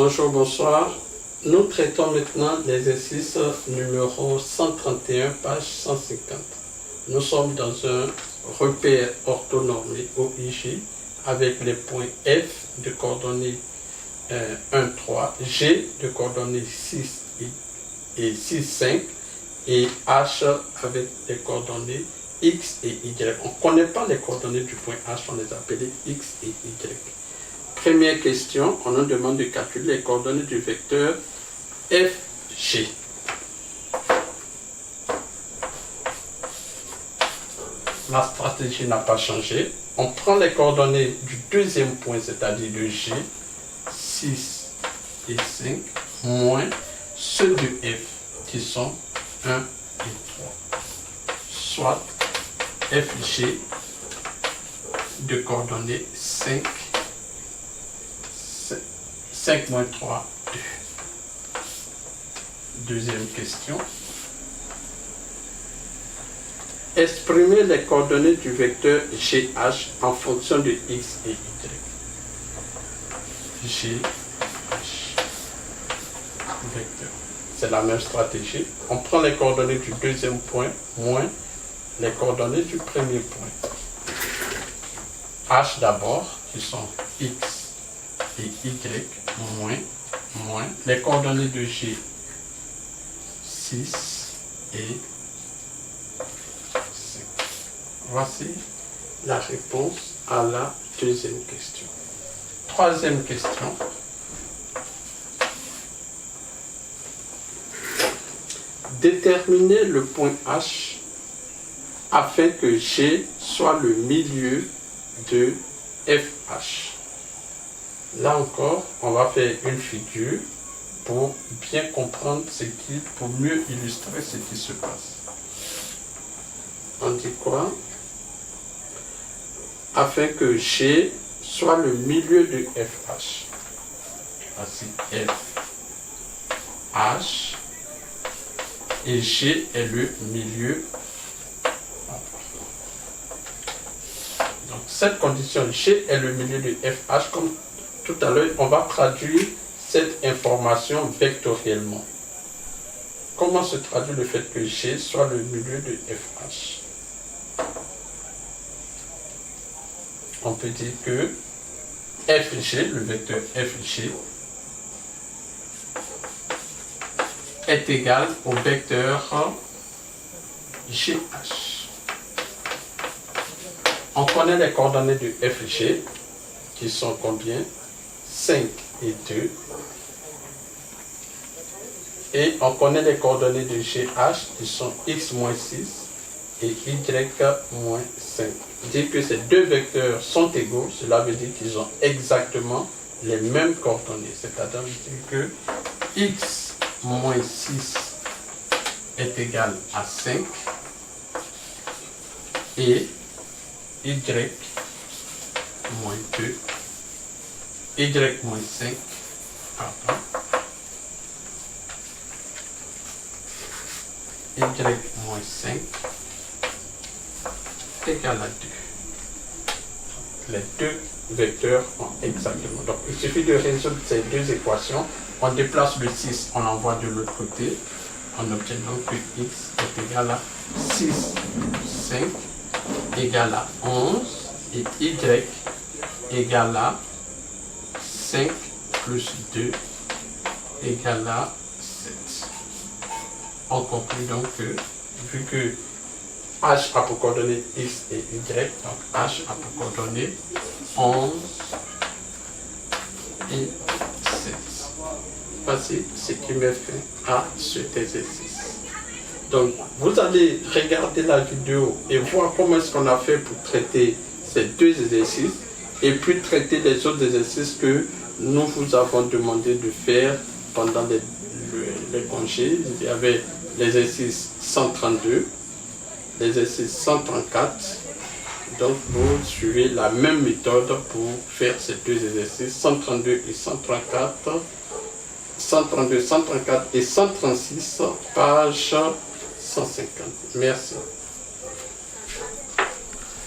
Bonjour, bonsoir. Nous traitons maintenant l'exercice numéro 131, page 150. Nous sommes dans un repère orthonormé OIG avec les points F de coordonnées 1, 3, G de coordonnées 6 et 6, 5 et H avec les coordonnées X et Y. On ne connaît pas les coordonnées du point H, on les appelle X et Y. Première question, on nous demande de calculer les coordonnées du vecteur FG. La stratégie n'a pas changé. On prend les coordonnées du deuxième point, c'est-à-dire de G, 6 et 5, moins ceux de F, qui sont 1 et 3. Soit FG de coordonnées 5 moins 3, 2. Deuxième question. Exprimez les coordonnées du vecteur GH en fonction de X et Y. GH. Vecteur. C'est la même stratégie. On prend les coordonnées du deuxième point moins les coordonnées du premier point. H d'abord, qui sont X et Y, moins les coordonnées de G, 6 et 5. Voici la réponse à la deuxième question. Troisième question. Déterminez le point H afin que G soit le milieu de FH. Là encore, on va faire une figure pour bien comprendre pour mieux illustrer ce qui se passe. On dit quoi? Afin que G soit le milieu de FH. Voici FH et G est le milieu. Donc cette condition G est le milieu de FH, comme tout à l'heure, on va traduire cette information vectoriellement. Comment se traduit le fait que G soit le milieu de FH? On peut dire que FG, le vecteur FG, est égal au vecteur GH. On connaît les coordonnées de FG, qui sont combien? 5 et 2. Et on connaît les coordonnées de GH qui sont x moins 6 et y moins 5. Dire que ces deux vecteurs sont égaux, cela veut dire qu'ils ont exactement les mêmes coordonnées. C'est-à-dire que x moins 6 est égal à 5 et y moins 2. Y moins 5, pardon, Y moins 5 égale à 2. Les deux vecteurs ont exactement. Donc il suffit de résoudre ces deux équations. On déplace le 6, on l'envoie de l'autre côté. On obtient donc que x est égal à 6 plus 5 égale à 11 et y égale à 5 plus 2 égale à 7. On conclut donc que, vu que H a pour coordonnées X et Y, donc H a pour coordonnées 11 et 7. Voici ce qui met fin à cet exercice. Donc, vous allez regarder la vidéo et voir comment est-ce qu'on a fait pour traiter ces deux exercices et puis traiter les autres exercices que nous vous avons demandé de faire pendant les congés. Il y avait l'exercice 132, l'exercice 134. Donc vous suivez la même méthode pour faire ces deux exercices, 132 et 134, 132, 134 et 136, page 150. Merci.